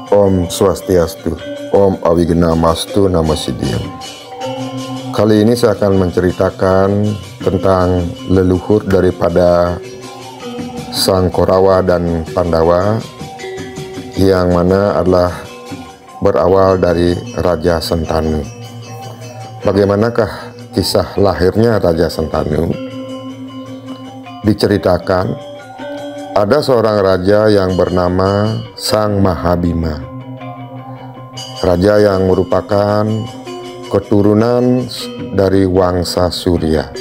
Om Swastiastu, Om Awignamastu Namo Siddhiyam. Kali ini saya akan menceritakan tentang leluhur daripada Sang Korawa dan Pandawa, yang mana adalah berawal dari Raja Sentanu. Bagaimanakah kisah lahirnya Raja Sentanu? Diceritakan ada seorang raja yang bernama Sang Mahabima, raja yang merupakan keturunan dari Wangsa Surya.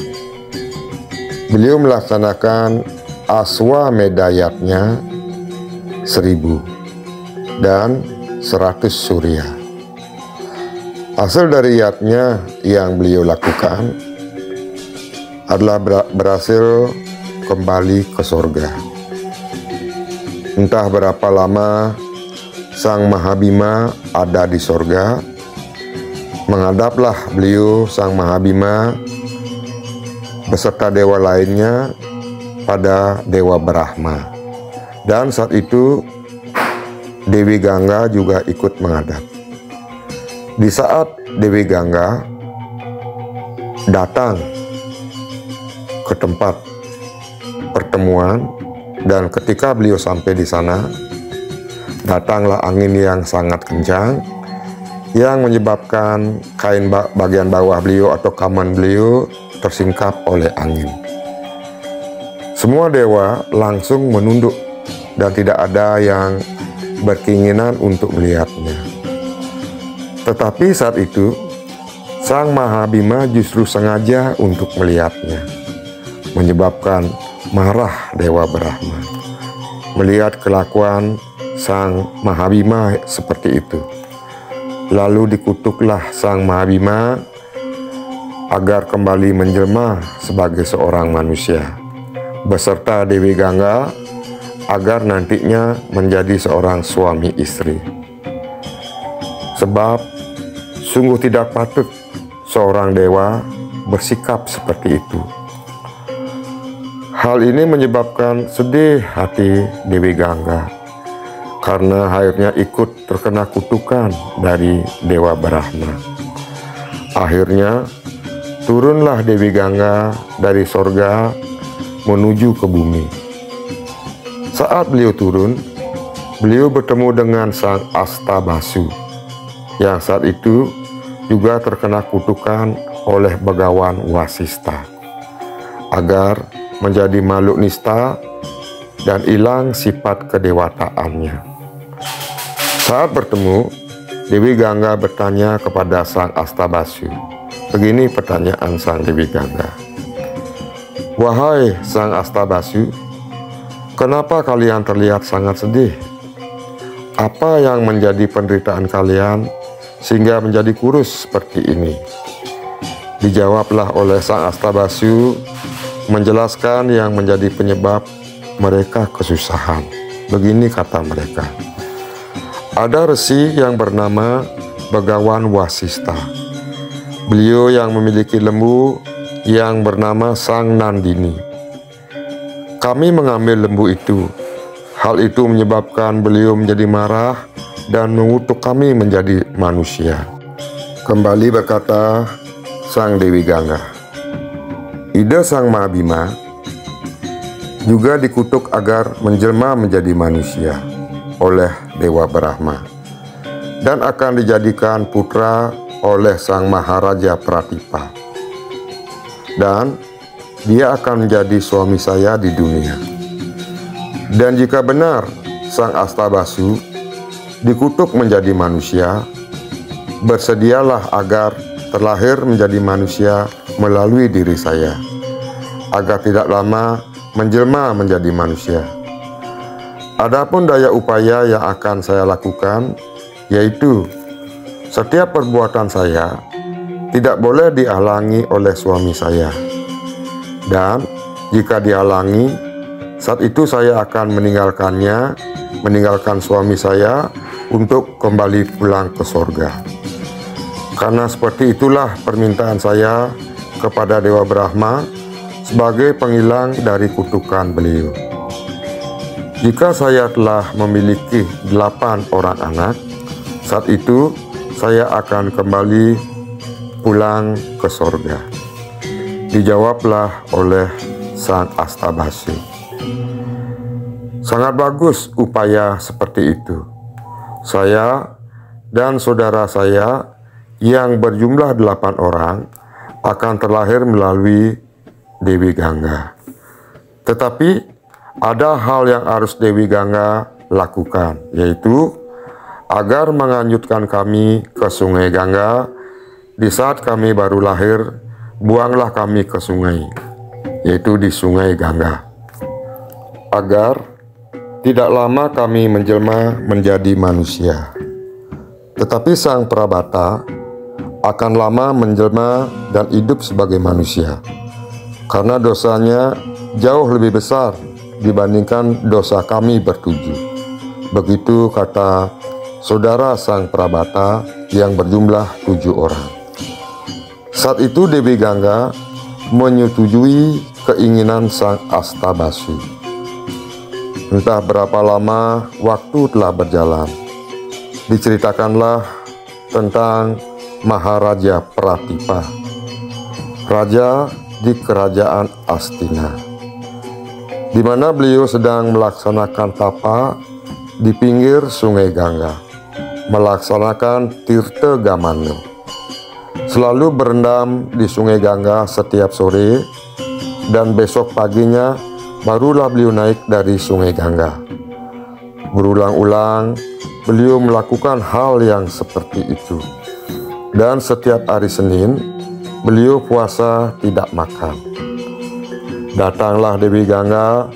Beliau melaksanakan Aswamedayatnya 1000 dan 100 surya. Hasil dari yatnya yang beliau lakukan adalah berhasil kembali ke surga. Entah berapa lama Sang Mahabima ada di surga, menghadaplah beliau Sang Mahabima beserta dewa lainnya pada Dewa Brahma. Dan saat itu Dewi Gangga juga ikut menghadap. Di saat Dewi Gangga datang ke tempat pertemuan, dan ketika beliau sampai di sana, datanglah angin yang sangat kencang yang menyebabkan kain bagian bawah beliau atau kaman beliau tersingkap oleh angin. Semua dewa langsung menunduk dan tidak ada yang berkeinginan untuk melihatnya. Tetapi saat itu Sang Mahabima justru sengaja untuk melihatnya, menyebabkan marah Dewa Brahma melihat kelakuan Sang Mahabima seperti itu. Lalu dikutuklah Sang Mahabima agar kembali menjelma sebagai seorang manusia beserta Dewi Gangga, agar nantinya menjadi seorang suami istri. Sebab sungguh tidak patut seorang dewa bersikap seperti itu. Hal ini menyebabkan sedih hati Dewi Gangga, karena akhirnya ikut terkena kutukan dari Dewa Brahma. Akhirnya turunlah Dewi Gangga dari sorga menuju ke bumi. Saat beliau turun, beliau bertemu dengan Sang Astabasu, yang saat itu juga terkena kutukan oleh Begawan Wasista, agar menjadi makhluk nista dan hilang sifat kedewataannya. Saat bertemu, Dewi Gangga bertanya kepada Sang Astabasu. Begini pertanyaan Sang Dewi Gangga. "Wahai Sang Astabasu, kenapa kalian terlihat sangat sedih? Apa yang menjadi penderitaan kalian sehingga menjadi kurus seperti ini?" Dijawablah oleh Sang Astabasu menjelaskan yang menjadi penyebab mereka kesusahan. Begini kata mereka. Ada resi yang bernama Begawan Wasista. Beliau yang memiliki lembu yang bernama Sang Nandini. Kami mengambil lembu itu. Hal itu menyebabkan beliau menjadi marah dan mengutuk kami menjadi manusia. Kembali berkata Sang Dewi Gangga. Ida Sang Mahabima juga dikutuk agar menjelma menjadi manusia oleh Dewa Brahma dan akan dijadikan putra oleh Sang Maharaja Pratipa, dan dia akan menjadi suami saya di dunia. Dan jika benar Sang Astabasu dikutuk menjadi manusia, bersedialah agar terlahir menjadi manusia melalui diri saya, agar tidak lama menjelma menjadi manusia. Adapun daya upaya yang akan saya lakukan, yaitu setiap perbuatan saya tidak boleh dihalangi oleh suami saya. Dan jika dihalangi, saat itu saya akan meninggalkan suami saya untuk kembali pulang ke surga. Karena seperti itulah permintaan saya kepada Dewa Brahma sebagai penghilang dari kutukan beliau. Jika saya telah memiliki 8 orang anak, saat itu saya akan kembali pulang ke sorga. Dijawablah oleh sang Astabasi. Sangat bagus upaya seperti itu. Saya dan saudara saya yang berjumlah 8 orang akan terlahir melalui Dewi Gangga. Tetapi ada hal yang harus Dewi Gangga lakukan, yaitu agar menghanyutkan kami ke Sungai Gangga. Di saat kami baru lahir, buanglah kami ke sungai, yaitu di Sungai Gangga, agar tidak lama kami menjelma menjadi manusia. Tetapi sang Prabata akan lama menjelma dan hidup sebagai manusia, karena dosanya jauh lebih besar dibandingkan dosa kami bertujuh. Begitu kata saudara sang Prabata yang berjumlah 7 orang. Saat itu Dewi Gangga menyetujui keinginan sang Astabasi. Entah berapa lama waktu telah berjalan. Diceritakanlah tentang Maharaja Pratipa, raja di kerajaan Astina, di mana beliau sedang melaksanakan tapa di pinggir Sungai Gangga, melaksanakan Tirta Gamana. Selalu berendam di Sungai Gangga setiap sore, dan besok paginya barulah beliau naik dari Sungai Gangga. Berulang-ulang beliau melakukan hal yang seperti itu. Dan setiap hari Senin beliau puasa tidak makan. Datanglah Dewi Gangga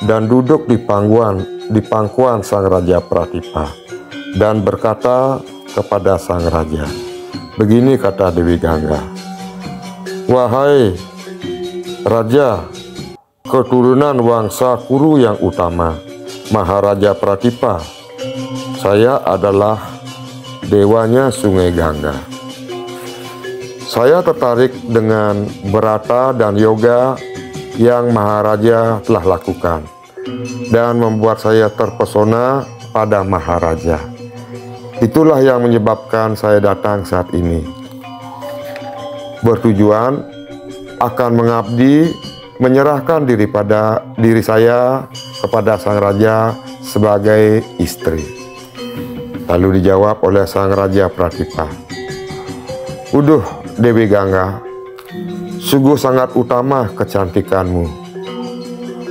dan duduk di pangkuan sang Raja Pratipa dan berkata kepada sang raja, begini kata Dewi Gangga, "Wahai Raja, keturunan Wangsa Kuru yang utama, Maharaja Pratipa, saya adalah dewanya Sungai Gangga. Saya tertarik dengan berata dan yoga yang Maharaja telah lakukan dan membuat saya terpesona pada Maharaja. Itulah yang menyebabkan saya datang saat ini. Bertujuan akan mengabdi, menyerahkan diri saya kepada sang raja sebagai istri." Lalu dijawab oleh sang Raja Pratipa, "Uduh Dewi Gangga, sungguh sangat utama kecantikanmu.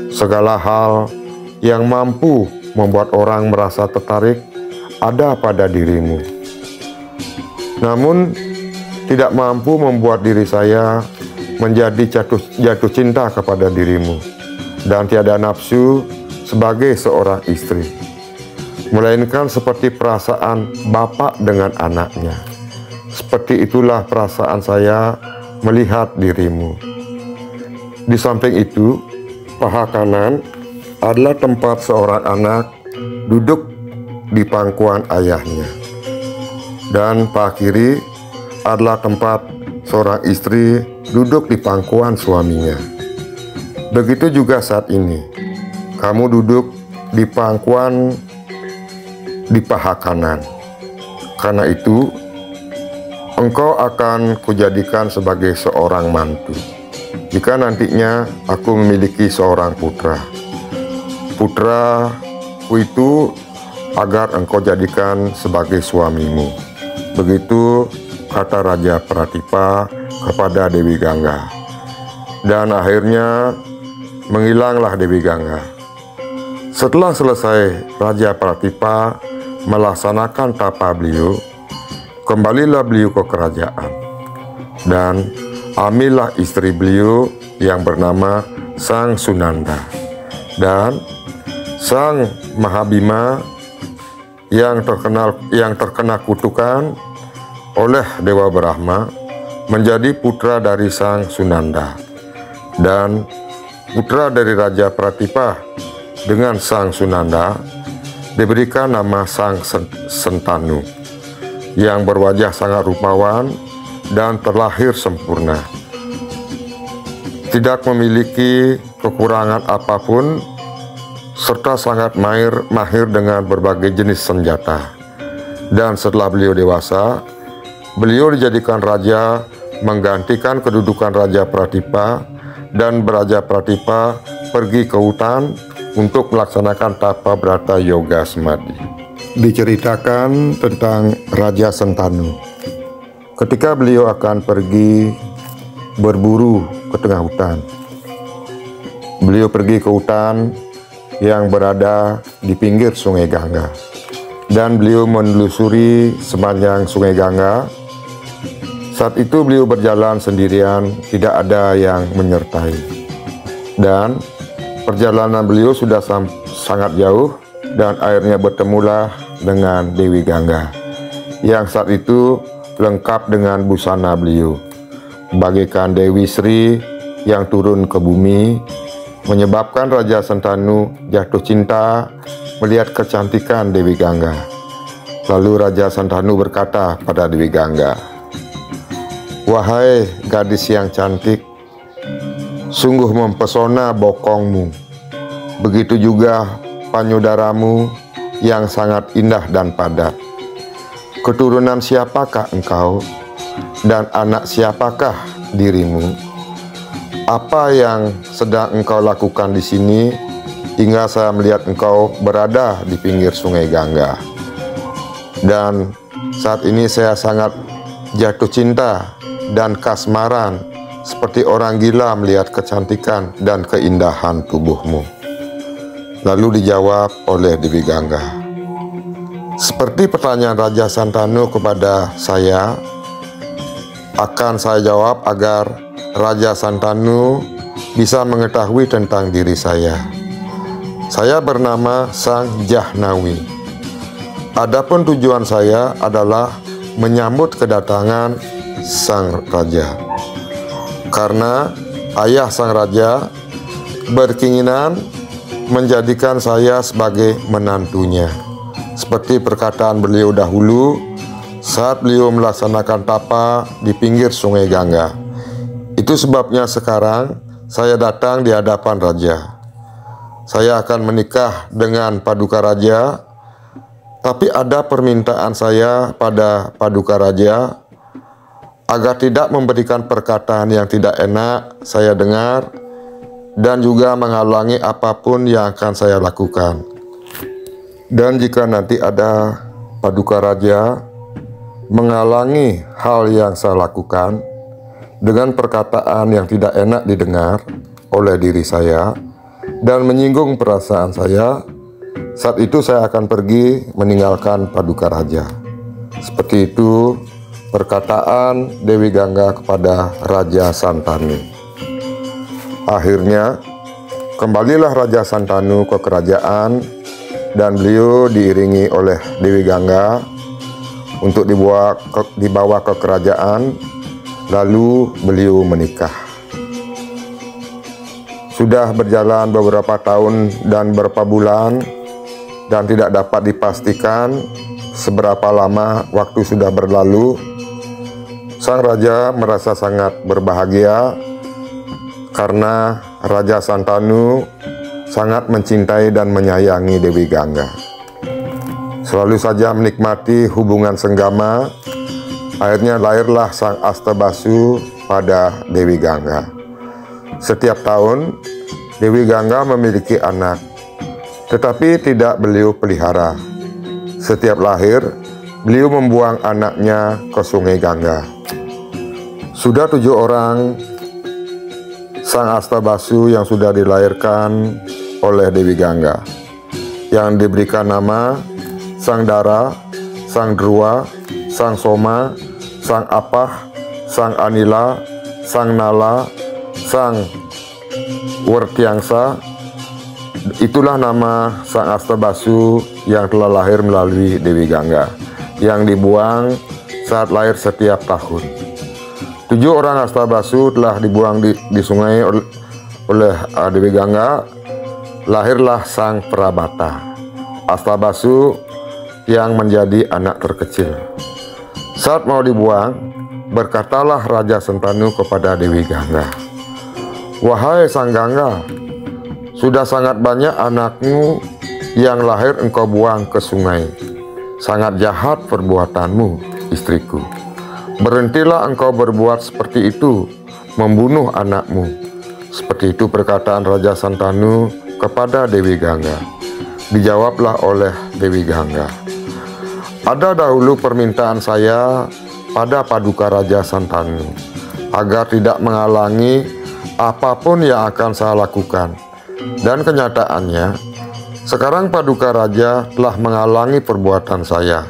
Segala hal yang mampu membuat orang merasa tertarik ada pada dirimu. Namun tidak mampu membuat diri saya menjadi jatuh cinta kepada dirimu dan tiada nafsu sebagai seorang istri, melainkan seperti perasaan bapak dengan anaknya. Seperti itulah perasaan saya melihat dirimu. Di samping itu, paha kanan adalah tempat seorang anak duduk di pangkuan ayahnya, dan paha kiri adalah tempat seorang istri duduk di pangkuan suaminya. Begitu juga saat ini, kamu duduk di pangkuan di paha kanan. Karena itu, engkau akan kujadikan sebagai seorang mantu jika nantinya aku memiliki seorang putra. Putraku itu agar engkau jadikan sebagai suamimu." Begitu kata Raja Pratipa kepada Dewi Gangga. Dan akhirnya menghilanglah Dewi Gangga. Setelah selesai Raja Pratipa melaksanakan tapa beliau, kembalilah beliau ke kerajaan dan ambillah istri beliau yang bernama Sang Sunanda dan Sang Mahabima yang terkena kutukan oleh Dewa Brahma menjadi putra dari Sang Sunanda, dan putra dari Raja Pratipa dengan Sang Sunanda diberikan nama Sang Sentanu yang berwajah sangat rupawan dan terlahir sempurna, tidak memiliki kekurangan apapun serta sangat mahir dengan berbagai jenis senjata. Dan setelah beliau dewasa, beliau dijadikan raja, menggantikan kedudukan Raja Pratipa, dan Raja Pratipa pergi ke hutan untuk melaksanakan tapa brata yoga samadhi. Diceritakan tentang Raja Santanu. Ketika beliau akan pergi berburu ke tengah hutan, beliau pergi ke hutan yang berada di pinggir Sungai Gangga, dan beliau menelusuri sepanjang Sungai Gangga. Saat itu beliau berjalan sendirian, tidak ada yang menyertai, dan perjalanan beliau sudah sangat jauh, dan akhirnya bertemulah dengan Dewi Gangga yang saat itu lengkap dengan busana beliau, bagaikan Dewi Sri yang turun ke bumi, menyebabkan Raja Santanu jatuh cinta melihat kecantikan Dewi Gangga. Lalu Raja Santanu berkata pada Dewi Gangga, "Wahai gadis yang cantik, sungguh mempesona bokongmu, begitu juga payudaramu yang sangat indah dan padat. Keturunan siapakah engkau, dan anak siapakah dirimu? Apa yang sedang engkau lakukan di sini hingga saya melihat engkau berada di pinggir Sungai Gangga? Dan saat ini saya sangat jatuh cinta dan kasmaran seperti orang gila melihat kecantikan dan keindahan tubuhmu." Lalu dijawab oleh Dewi Gangga, "Seperti pertanyaan Raja Santanu kepada saya, akan saya jawab agar Raja Santanu bisa mengetahui tentang diri saya. Saya bernama Sang Jahnawi. Adapun tujuan saya adalah menyambut kedatangan Sang Raja. Karena ayah Sang Raja berkeinginan menjadikan saya sebagai menantunya, seperti perkataan beliau dahulu saat beliau melaksanakan tapa di pinggir Sungai Gangga. Itu sebabnya sekarang saya datang di hadapan Raja. Saya akan menikah dengan Paduka Raja, tapi ada permintaan saya pada Paduka Raja agar tidak memberikan perkataan yang tidak enak saya dengar dan juga menghalangi apapun yang akan saya lakukan. Dan jika nanti ada Paduka Raja menghalangi hal yang saya lakukan dengan perkataan yang tidak enak didengar oleh diri saya dan menyinggung perasaan saya, saat itu saya akan pergi meninggalkan Paduka Raja." Seperti itu perkataan Dewi Gangga kepada Raja Santanu. Akhirnya kembalilah Raja Santanu ke kerajaan, dan beliau diiringi oleh Dewi Gangga untuk dibawa ke kerajaan. Lalu beliau menikah. Sudah berjalan beberapa tahun dan beberapa bulan, dan tidak dapat dipastikan seberapa lama waktu sudah berlalu. Sang Raja merasa sangat berbahagia karena Raja Santanu sangat mencintai dan menyayangi Dewi Gangga. Selalu saja menikmati hubungan senggama. Akhirnya lahirlah Sang Astabasu pada Dewi Gangga. Setiap tahun Dewi Gangga memiliki anak, tetapi tidak beliau pelihara. Setiap lahir, beliau membuang anaknya ke Sungai Gangga. Sudah 7 orang Sang Astabasu yang sudah dilahirkan oleh Dewi Gangga, yang diberikan nama Sang Dara, Sang Druwa, Sang Soma, Sang Apah, Sang Anila, Sang Nala, Sang Wertyangsa. Itulah nama Sang Astabasu yang telah lahir melalui Dewi Gangga, yang dibuang saat lahir setiap tahun. 7 orang Astabasu telah dibuang di sungai oleh Dewi Gangga. Lahirlah Sang Prabata, Astabasu yang menjadi anak terkecil. Saat mau dibuang, berkatalah Raja Santanu kepada Dewi Gangga, "Wahai Sang Gangga, Sudah sangat banyak anakmu yang lahir engkau buang ke sungai. Sangat jahat perbuatanmu, istriku. Berhentilah engkau berbuat seperti itu, membunuh anakmu. Seperti itu perkataan Raja Santanu kepada Dewi Gangga. Dijawablah oleh Dewi Gangga, ada dahulu permintaan saya pada Paduka Raja Santanu, agar tidak menghalangi apapun yang akan saya lakukan. Dan kenyataannya, sekarang Paduka Raja telah menghalangi perbuatan saya.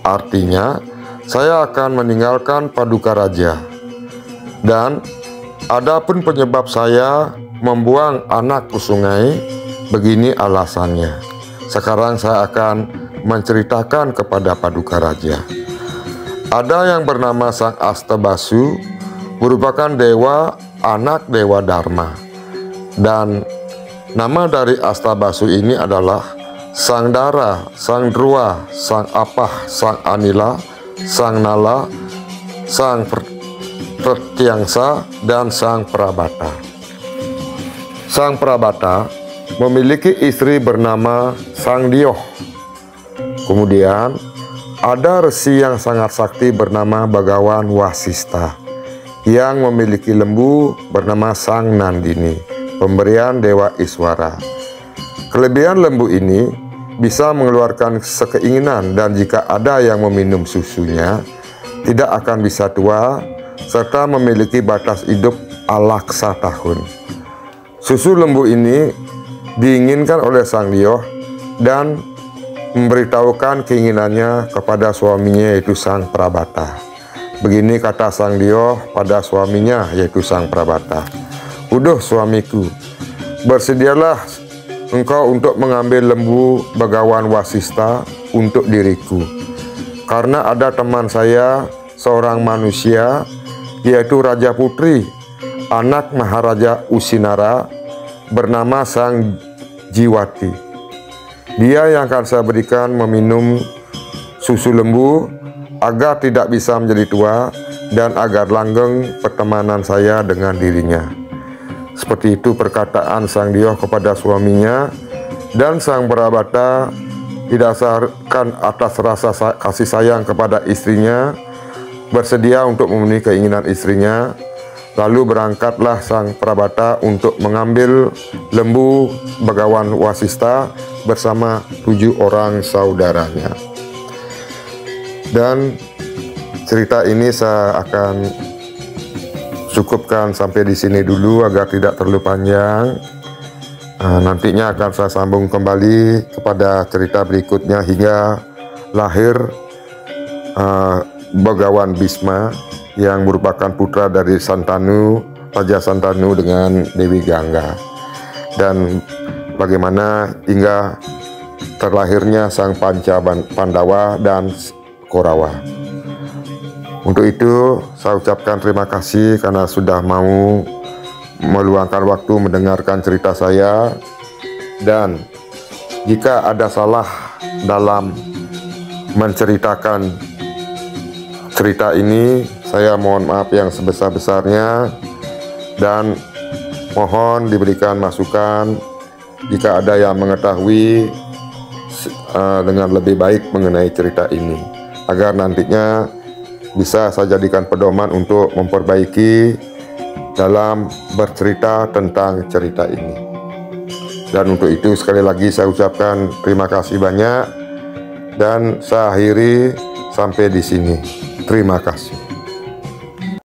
Artinya, saya akan meninggalkan Paduka Raja. Dan adapun penyebab saya membuang anak ke sungai, begini alasannya. Sekarang saya akan menceritakan kepada Paduka Raja. Ada yang bernama Sang Astabasu, merupakan dewa anak Dewa Dharma. Dan nama dari Astabasu ini adalah Sang Dara, Sang Drua, Sang Apah, Sang Anila, Sang Nala, Sang Pratyangsa, dan Sang Prabata. Sang Prabata memiliki istri bernama Sang Dioh. Kemudian ada resi yang sangat sakti bernama Bagawan Wasista yang memiliki lembu bernama Sang Nandini, pemberian Dewa Iswara. Kelebihan lembu ini bisa mengeluarkan sekeinginan, dan jika ada yang meminum susunya tidak akan bisa tua, serta memiliki batas hidup alaksa tahun. Susu lembu ini diinginkan oleh Sang Dioh dan memberitahukan keinginannya kepada suaminya, yaitu Sang Prabata. Begini kata Sang Dioh pada suaminya, yaitu Sang Prabata, "Uduh suamiku, bersedialah engkau untuk mengambil lembu Bagawan Wasista untuk diriku. Karena ada teman saya, seorang manusia, yaitu Raja Putri, anak Maharaja Usinara, bernama Sang Jiwati. Dia yang akan saya berikan meminum susu lembu agar tidak bisa menjadi tua dan agar langgeng pertemanan saya dengan dirinya." Seperti itu perkataan Sang Dioh kepada suaminya, dan Sang Prabata didasarkan atas rasa kasih sayang kepada istrinya, bersedia untuk memenuhi keinginan istrinya. Lalu berangkatlah Sang Prabata untuk mengambil lembu Bagawan Wasista bersama 7 orang saudaranya. Dan cerita ini saya akan cukupkan sampai di sini dulu agar tidak terlalu panjang. Nantinya akan saya sambung kembali kepada cerita berikutnya hingga lahir Bagawan Bisma yang merupakan putra dari Santanu, Raja Santanu dengan Dewi Gangga, dan bagaimana hingga terlahirnya Sang Panca Pandawa dan Korawa. Untuk itu saya ucapkan terima kasih karena sudah mau meluangkan waktu mendengarkan cerita saya, dan jika ada salah dalam menceritakan cerita ini, saya mohon maaf yang sebesar-besarnya, dan mohon diberikan masukan jika ada yang mengetahui dengan lebih baik mengenai cerita ini, agar nantinya bisa saya jadikan pedoman untuk memperbaiki dalam bercerita tentang cerita ini. Dan untuk itu sekali lagi saya ucapkan terima kasih banyak, dan saya akhiri sampai di sini. Terima kasih.